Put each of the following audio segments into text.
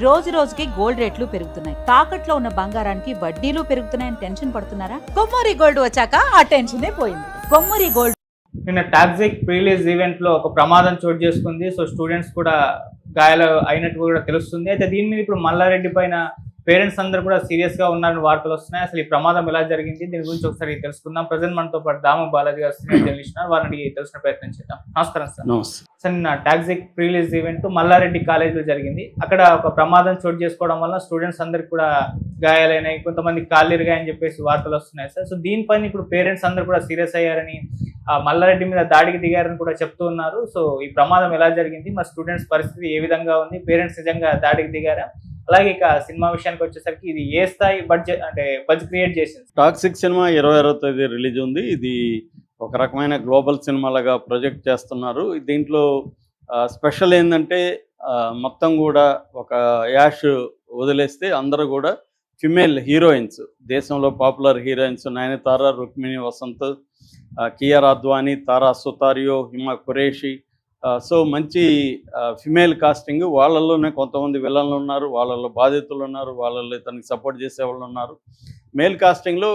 రోజు రోజుకి గోల్డ్ రేట్లు పెరుగుతున్నాయి. తాకట్లో ఉన్న బంగారానికి వడ్డీలు పెరుగుతున్నాయని టెన్షన్ పడుతున్నారా? కొమ్మూరి గోల్డ్ వచ్చాక ఆ టెన్షనే పోయింది. కొమ్మూరి గోల్డ్. నిన్న టాక్సిక్ ప్రీలీజ్ ఈవెంట్ లో ఒక ప్రమాదం చోటు చేసుకుంది. సో స్టూడెంట్స్ కూడా గాయాలు అయినట్టు కూడా తెలుస్తుంది. అయితే దీని మీద ఇప్పుడు మల్లారెడ్డి పైన పేరెంట్స్ అందరూ కూడా సీరియస్ గా ఉన్నారని వార్తలు వస్తున్నాయి. అసలు ఈ ప్రమాదం ఎలా జరిగింది, దీని గురించి ఒకసారి తెలుసుకుందాం. ప్రజెంట్ మనతో పాటు దాము బాలాజీ గారు సీనియర్ జర్నలిస్ట్ వారిని తెలుసుకునే ప్రయత్నం చేద్దాం. నమస్కారం సార్. సార్, నిన్న టాక్సిక్ ప్రీలీజ్ ఈవెంట్ మల్లారెడ్డి కాలేజీలో జరిగింది. అక్కడ ఒక ప్రమాదం చోటు చేసుకోవడం వల్ల స్టూడెంట్స్ అందరికి కూడా గాయాలైనాయి, కొంతమంది కాళ్ళిరిగాయని చెప్పేసి వార్తలు వస్తున్నాయి సార్. సో దీనిపైన ఇప్పుడు పేరెంట్స్ అందరూ కూడా సీరియస్ అయ్యారని, మల్లారెడ్డి మీద దాడికి దిగారని కూడా చెప్తూ ఉన్నారు. సో ఈ ప్రమాదం ఎలా జరిగింది, మా స్టూడెంట్స్ పరిస్థితి ఏ విధంగా ఉంది, పేరెంట్స్ నిజంగా దాడికి దిగారా, అలాగే ఇక సినిమా విషయానికి వచ్చేసరికి ఇది ఏ స్థాయి బడ్జెట్ అంటే బడ్జెట్ క్రియేట్ చేసింది? టాక్సిక్ సినిమా 26వ తేదీ రిలీజ్ ఉంది. ఇది ఒక రకమైన గ్లోబల్ సినిమాలుగా ప్రొజెక్ట్ చేస్తున్నారు. దీంట్లో స్పెషల్ ఏంటంటే మొత్తం కూడా ఒక యాష్ వదిలేస్తే అందరూ కూడా ఫిమేల్ హీరోయిన్స్, దేశంలో పాపులర్ హీరోయిన్స్ నయనతార, రుక్మిణి వసంత్, కియారా అద్వానీ, తారా సుతారియో, హిమా ఖురేషి. సో మంచి ఫిమేల్ కాస్టింగ్. వాళ్ళల్లోనే కొంతమంది విలన్లు ఉన్నారు, వాళ్ళల్లో బాధితులు ఉన్నారు, వాళ్ళల్లో ఇతనికి సపోర్ట్ చేసేవాళ్ళు ఉన్నారు. మేల్ కాస్టింగ్లో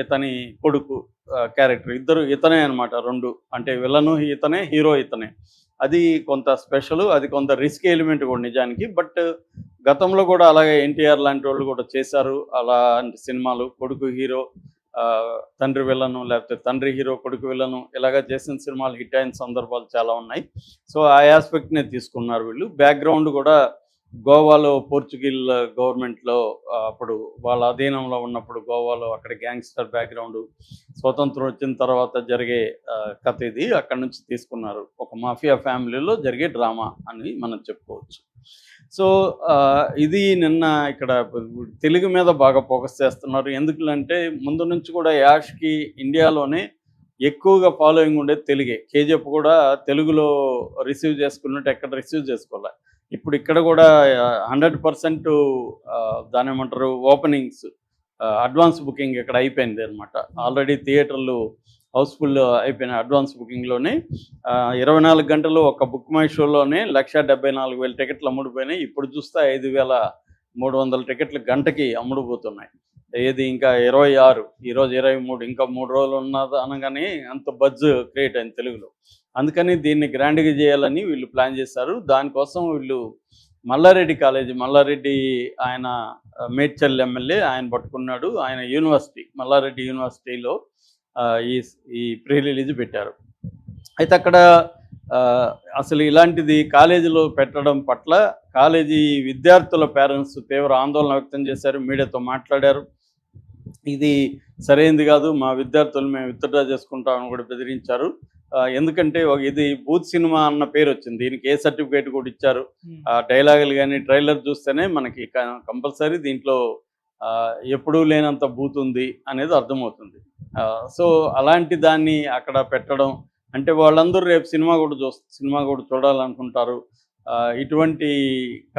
ఇతని కొడుకు క్యారెక్టర్ ఇద్దరు ఇతనే అనమాట. రెండు అంటే విలను ఇతనే, హీరో ఇతనే. అది కొంత స్పెషల్, అది కొంత రిస్క్ ఎలిమెంట్ కూడా నిజానికి. బట్ గతంలో కూడా అలాగే ఎన్టీఆర్ లాంటి వాళ్ళు కూడా చేశారు అలాంటి సినిమాలు. కొడుకు హీరో, తండ్రి విలను, లేకపోతే తండ్రి హీరో కొడుకు విలను, ఇలాగా చేసిన సినిమాలు హిట్ అయిన సందర్భాలు చాలా ఉన్నాయి. సో ఆ ఆస్పెక్ట్నే తీసుకున్నారు వీళ్ళు. బ్యాక్గ్రౌండ్ కూడా గోవాలో పోర్చుగీల్ గవర్నమెంట్లో అప్పుడు వాళ్ళ అధీనంలో ఉన్నప్పుడు గోవాలో అక్కడ గ్యాంగ్స్టర్ బ్యాక్గ్రౌండ్, స్వతంత్రం వచ్చిన తర్వాత జరిగే కథ ఇది. అక్కడ నుంచి తీసుకున్నారు. ఒక మాఫియా ఫ్యామిలీలో జరిగే డ్రామా అని మనం చెప్పుకోవచ్చు. సో ఇది నిన్న ఇక్కడ తెలుగు మీద బాగా ఫోకస్ చేస్తున్నారు. ఎందుకంటే ముందు నుంచి కూడా యాష్కి ఇండియాలోనే ఎక్కువగా ఫాలోయింగ్ ఉండేది తెలుగే. కేజీఎఫ్ కూడా తెలుగులో రిసీవ్ చేసుకున్నట్టు ఎక్కడ రిసీవ్ చేసుకోవాలి. ఇప్పుడు ఇక్కడ కూడా 100% దాని ఏమంటారు ఓపెనింగ్స్, అడ్వాన్స్ బుకింగ్ ఇక్కడ అయిపోయింది అనమాట. ఆల్రెడీ థియేటర్లు హౌస్ఫుల్ అయిపోయిన అడ్వాన్స్ బుకింగ్లోనే 24 గంటలు ఒక బుక్ మై షోలోనే 174,000 టికెట్లు అమ్ముడుపోయినాయి. ఇప్పుడు చూస్తే 5,300 టికెట్లు గంటకి అమ్ముడుపోతున్నాయి. ఏది ఇంకా 26, ఈరోజు 23, ఇంకా 3 రోజులు ఉన్నది అనగానే అంత బజ్ క్రియేట్ అయింది తెలుగులో. అందుకని దీన్ని గ్రాండ్గా చేయాలని వీళ్ళు ప్లాన్ చేశారు. దానికోసం వీళ్ళు మల్లారెడ్డి కాలేజీ, మల్లారెడ్డి ఆయన మేడ్చల్ ఎమ్మెల్యే, ఆయన పట్టుకున్నాడు. ఆయన యూనివర్సిటీ, మల్లారెడ్డి యూనివర్సిటీలో ఈ ప్రీ రిలీజ్ పెట్టారు. అయితే అక్కడ అసలు ఇలాంటిది కాలేజీలో పెట్టడం పట్ల కాలేజీ విద్యార్థుల పేరెంట్స్ తీవ్ర ఆందోళన వ్యక్తం చేశారు, మీడియాతో మాట్లాడారు. ఇది సరైనది కాదు, మా విద్యార్థులు మేము విత్డ్రా చేసుకుంటామని కూడా బెదిరించారు. ఎందుకంటే ఇది బూత్ సినిమా అన్న పేరు వచ్చింది, దీనికి ఏ సర్టిఫికేట్ కూడా ఇచ్చారు. డైలాగులు కానీ ట్రైలర్ చూస్తేనే మనకి కంపల్సరీ దీంట్లో ఎప్పుడూ లేనంత బూత్ ఉంది అనేది అర్థమవుతుంది. సో అలాంటి దాన్ని అక్కడ పెట్టడం అంటే వాళ్ళందరూ రేపు సినిమా కూడా చూడాలనుకుంటారు. ఇటువంటి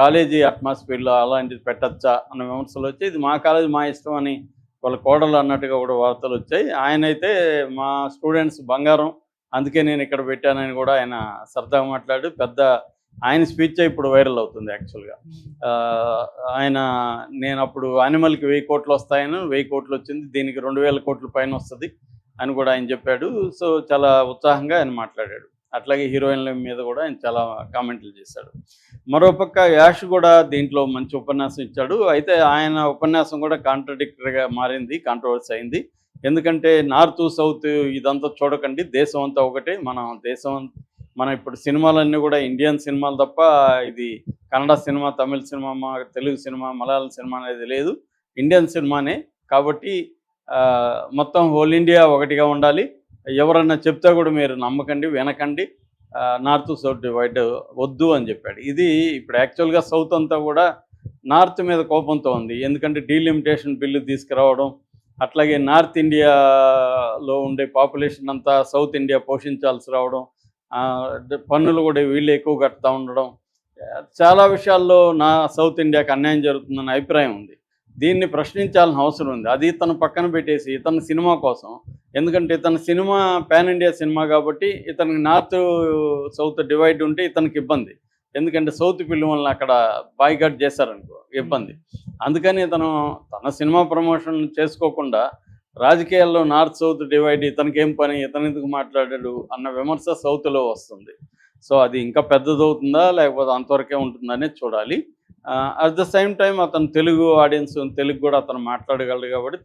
కాలేజీ అట్మాస్ఫియర్లో అలాంటిది పెట్టచ్చా అన్న విమర్శలు వచ్చాయి. ఇది మా కాలేజీ మా ఇష్టం అని వాళ్ళ కోడలు అన్నట్టుగా కూడా వార్తలు వచ్చాయి. ఆయనైతే మా స్టూడెంట్స్ బంగారం, అందుకే నేను ఇక్కడ పెట్టానని కూడా ఆయన సరదాగా మాట్లాడు. పెద్ద ఆయన స్పీచ్ ఇప్పుడు వైరల్ అవుతుంది యాక్చువల్గా. నేను అప్పుడు యానిమల్కి 1000 కోట్లు వస్తాయని, 1000 కోట్లు వచ్చింది, దీనికి 2000 కోట్ల పైన వస్తుంది అని కూడా ఆయన చెప్పాడు. సో చాలా ఉత్సాహంగా ఆయన మాట్లాడాడు. అట్లాగే హీరోయిన్ల మీద కూడా ఆయన చాలా కామెంట్లు చేశాడు. మరోపక్క యాష్ కూడా దీంట్లో మంచి ఉపన్యాసం ఇచ్చాడు. అయితే ఆయన ఉపన్యాసం కూడా కాంట్రడిక్టరీగా మారింది, కాంట్రవర్సీ అయింది. ఎందుకంటే నార్త్ సౌత్ ఇదంతా చూడకండి, దేశం అంతా ఒకటే, మన ఇప్పుడు సినిమాలన్నీ కూడా ఇండియన్ సినిమాలు తప్ప ఇది కన్నడ సినిమా, తమిళ cinema, Telugu cinema, Malayalam cinema అనేది లేదు, ఇండియన్ సినిమానే. కాబట్టి మొత్తం హోల్ ఇండియా ఒకటిగా ఉండాలి. ఎవరన్నా చెప్తే కూడా మీరు నమ్మకండి, వినకండి, నార్త్ సౌత్ డివైడ్ వద్దు అని చెప్పాడు. ఇది ఇప్పుడు యాక్చువల్గా సౌత్ అంతా కూడా నార్త్ మీద కోపంతో ఉంది. ఎందుకంటే డీలిమిటేషన్ బిల్లు తీసుకురావడం, అట్లాగే నార్త్ ఇండియాలో ఉండే పాపులేషన్ అంతా సౌత్ ఇండియా పోషించాల్సి రావడం, పన్నులు కూడా వీళ్ళు ఎక్కువ కట్టుతూ ఉండడం, చాలా విషయాల్లో సౌత్ ఇండియాకి అన్యాయం జరుగుతుందన్న అభిప్రాయం ఉంది. దీన్ని ప్రశ్నించాల్సిన అవసరం ఉంది. అది ఇతను పక్కన పెట్టేసి ఇతని సినిమా కోసం, ఎందుకంటే ఇతని సినిమా పాన్ ఇండియా సినిమా కాబట్టి ఇతనికి నార్త్ సౌత్ డివైడ్ ఉంటే ఇతనికి ఇబ్బంది. ఎందుకంటే సౌత్ ఫిల్మ్ వల్ల అక్కడ బాయ్కట్ చేశారనుకో ఇబ్బంది. అందుకని తన సినిమా ప్రమోషన్ చేసుకోకుండా రాజకీయాల్లో నార్త్ సౌత్ డివైడ్, ఇతనికేం పని, ఇతను ఎందుకు మాట్లాడాడు అన్న విమర్శ సౌత్లో వస్తుంది. సో అది ఇంకా పెద్దదవుతుందా లేకపోతే అంతవరకే ఉంటుందనేది చూడాలి. అట్ ద సేమ్ టైం అతను తెలుగు ఆడియన్స్, తెలుగు కూడా అతను మాట్లాడగలడు కాబట్టి